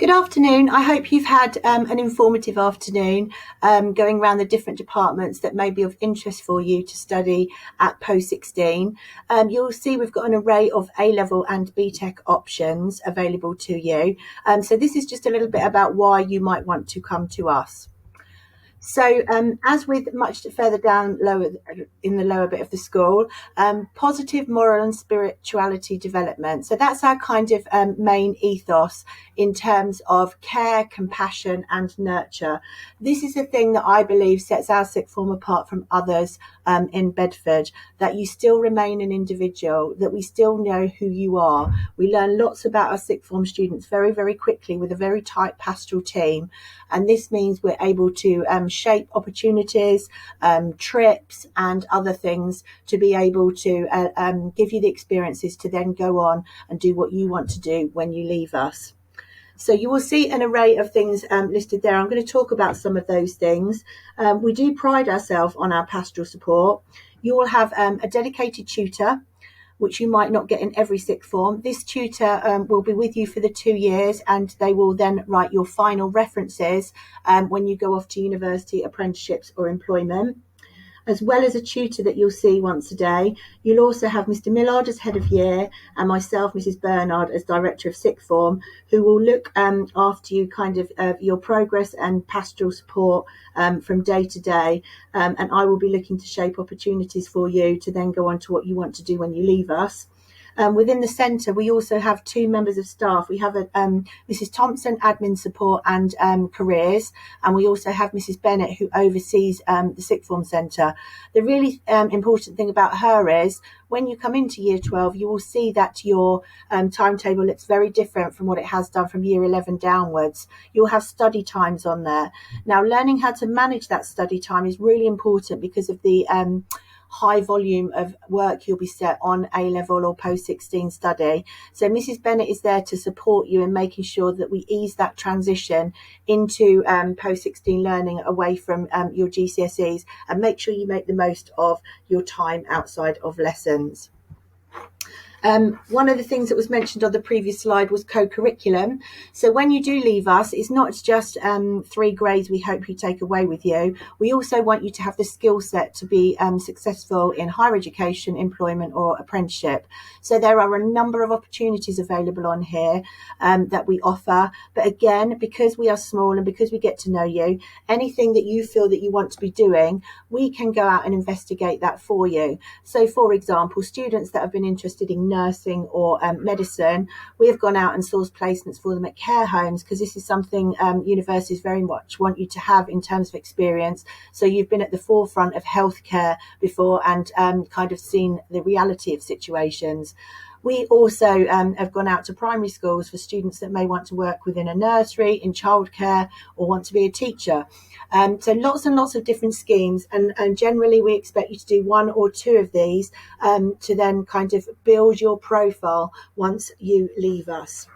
Good afternoon. I hope you've had an informative afternoon going around the different departments that may be of interest for you to study at post 16. You'll see we've got an array of A-level and BTEC options available to you. So this is just a little bit about why you might want to come to us. So as with much further down in the lower bit of the school, positive moral and spirituality development. So that's our kind of main ethos in terms of care, compassion and nurture. This is the thing that I believe sets our sixth form apart from others in Bedford, that you still remain an individual, that we still know who you are. We learn lots about our sixth form students very, very quickly with a very tight pastoral team. And this means we're able to shape opportunities, trips and other things to be able to give you the experiences to then go on and do what you want to do when you leave us. So you will see an array of things listed there. I'm going to talk about some of those things. We do pride ourselves on our pastoral support. You will have a dedicated tutor, which you might not get in every sixth form. This tutor will be with you for the 2 years, and they will then write your final references when you go off to university, apprenticeships or employment. As well as a tutor that you'll see once a day, you'll also have Mr. Millard as head of year and myself, Mrs. Bernard, as director of sixth form, who will look after you kind of your progress and pastoral support from day to day. And I will be looking to shape opportunities for you to then go on to what you want to do when you leave us. Within the centre, we also have 2 members of staff. We have Mrs. Thompson, admin support and careers, and we also have Mrs. Bennett, who oversees the sixth form centre. The really important thing about her is when you come into year 12, you will see that your timetable looks very different from what it has done from year 11 downwards. You'll have study times on there. Now, learning how to manage that study time is really important because of the high volume of work you'll be set on A-level or post-16 study. So Mrs. Bennett is there to support you in making sure that we ease that transition into post-16 learning away from your GCSEs, and make sure you make the most of your time outside of lessons. One of the things that was mentioned on the previous slide was co-curriculum. So when you do leave us, it's not just 3 grades we hope you take away with you. We also want you to have the skill set to be successful in higher education, employment or apprenticeship. So there are a number of opportunities available on here that we offer. But again, because we are small and because we get to know you, anything that you feel that you want to be doing, we can go out and investigate that for you. So for example, students that have been interested in nursing or medicine, we have gone out and sourced placements for them at care homes, because this is something universities very much want you to have in terms of experience. So you've been at the forefront of healthcare before and kind of seen the reality of situations. We also have gone out to primary schools for students that may want to work within a nursery, in childcare, or want to be a teacher. So lots and lots of different schemes, and generally we expect you to do 1 or 2 of these to then kind of build your profile once you leave us.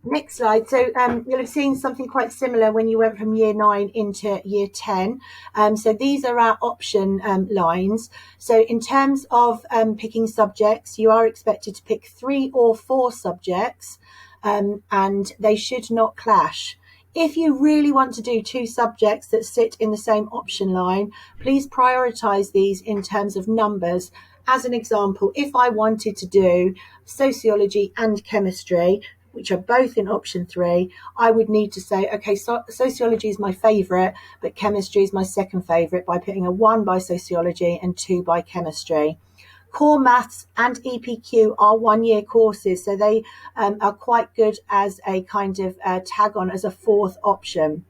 Next slide. So you'll have seen something quite similar when you went from year 9 into year 10. So these are our option lines. So in terms of picking subjects, you are expected to pick 3 or 4 subjects, and they should not clash. If you really want to do 2 subjects that sit in the same option line, please prioritise these in terms of numbers. As an example, if I wanted to do sociology and chemistry, which are both in option 3, I would need to say, okay, so sociology is my favourite, but chemistry is my second favourite, by putting a 1 by sociology and 2 by chemistry. Core Maths and EPQ are 1-year courses, so they are quite good as a kind of tag on as a 4th option.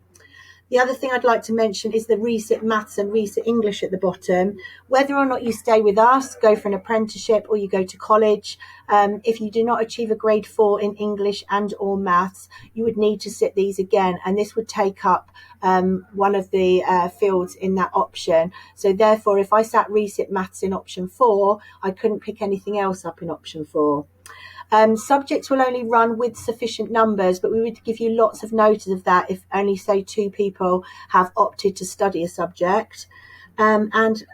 The other thing I'd like to mention is the Resit Maths and Resit English at the bottom. Whether or not you stay with us, go for an apprenticeship or you go to college, if you do not achieve a grade 4 in English and or Maths, you would need to sit these again, and this would take up one of the fields in that option. So therefore, if I sat Resit Maths in option 4, I couldn't pick anything else up in option 4. Subjects will only run with sufficient numbers, but we would give you lots of notice of that if only, say, 2 people have opted to study a subject. And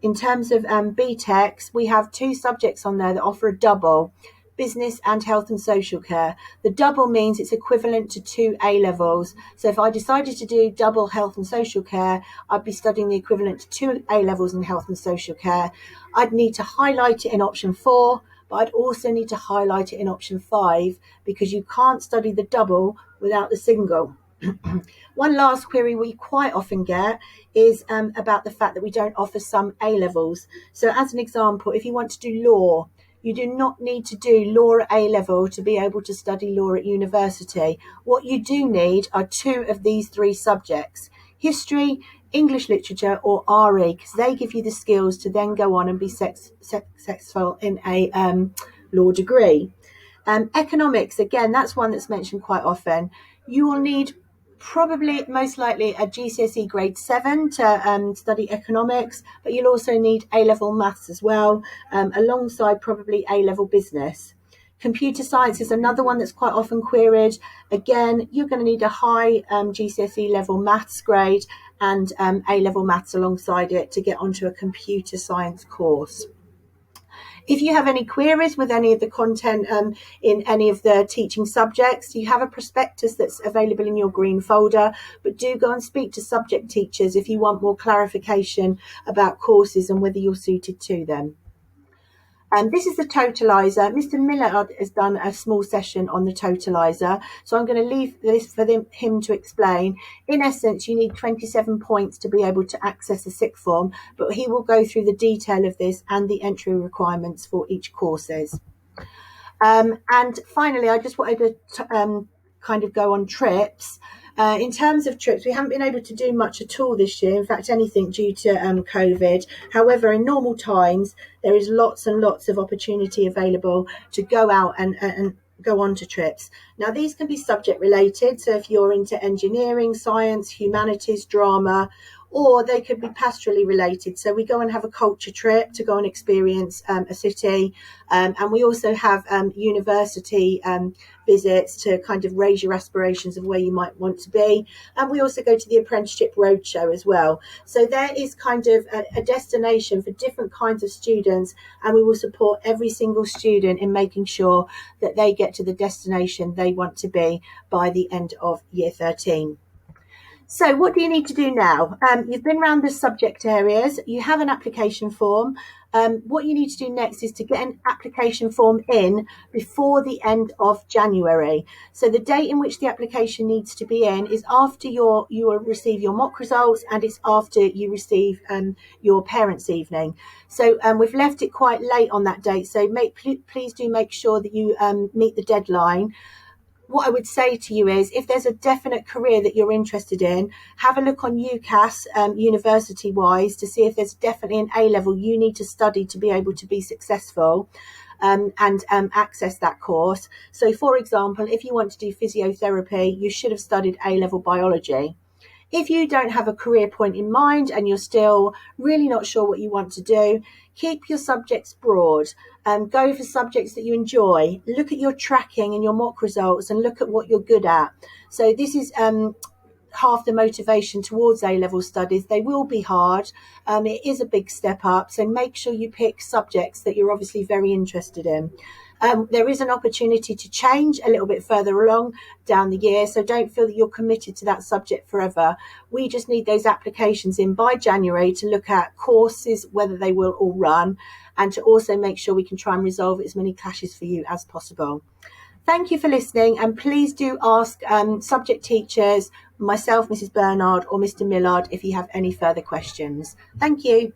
in terms of BTECs, we have 2 subjects on there that offer a double. business and health and social care. The double means it's equivalent to 2 A-levels. So if I decided to do double health and social care, I'd be studying the equivalent to 2 A-levels in health and social care. I'd need to highlight it in option 4, but I'd also need to highlight it in option 5 because you can't study the double without the single. One last query we quite often get is about the fact that we don't offer some A-levels. So as an example, if you want to do law, you do not need to do law at A-level to be able to study law at university. What you do need are 2 of these 3 subjects: history, English literature, or RE, because they give you the skills to then go on and be successful in a law degree. Economics, again, that's one that's mentioned quite often. You will need probably most likely a GCSE grade 7 to study economics, but you'll also need A-level maths as well, alongside probably A-level business. Computer science is another one that's quite often queried. Again, you're going to need a high GCSE level maths grade and A-level maths alongside it to get onto a computer science course. If you have any queries with any of the content in any of the teaching subjects, you have a prospectus that's available in your green folder, but do go and speak to subject teachers if you want more clarification about courses and whether you're suited to them. This is the Totalizer. Mr. Miller has done a small session on the Totalizer, so I'm going to leave this for him to explain. In essence, you need 27 points to be able to access the sixth form, but he will go through the detail of this and the entry requirements for each courses. And finally, I just wanted to kind of go on trips. In terms of trips, we haven't been able to do much at all this year. In fact, anything due to COVID. However, in normal times, there is lots and lots of opportunity available to go out and go on to trips. Now, these can be subject related. So if you're into engineering, science, humanities, drama, or they could be pastorally related. So we go and have a culture trip to go and experience a city. And we also have university visits to kind of raise your aspirations of where you might want to be. And we also go to the apprenticeship roadshow as well. So there is kind of a destination for different kinds of students, and we will support every single student in making sure that they get to the destination they want to be by the end of year 13. So what do you need to do now? You've been around the subject areas. You have an application form. What you need to do next is to get an application form in before the end of January. So the date in which the application needs to be in is after you will receive your mock results, and it's after you receive your parents' evening. So we've left it quite late on that date. So please do make sure that you meet the deadline. What I would say to you is, if there's a definite career that you're interested in, have a look on UCAS university-wise to see if there's definitely an A-level you need to study to be able to be successful and access that course. So, for example, if you want to do physiotherapy, you should have studied A-level biology. If you don't have a career point in mind and you're still really not sure what you want to do, keep your subjects broad. Go for subjects that you enjoy. Look at your tracking and your mock results and look at what you're good at. So this is half the motivation towards A-level studies. They will be hard. It is a big step up. So make sure you pick subjects that you're obviously very interested in. There is an opportunity to change a little bit further along down the year, so don't feel that you're committed to that subject forever. We just need those applications in by January to look at courses, whether they will all run, and to also make sure we can try and resolve as many clashes for you as possible. Thank you for listening, and please do ask subject teachers, myself, Mrs. Bernard, or Mr. Millard, if you have any further questions. Thank you.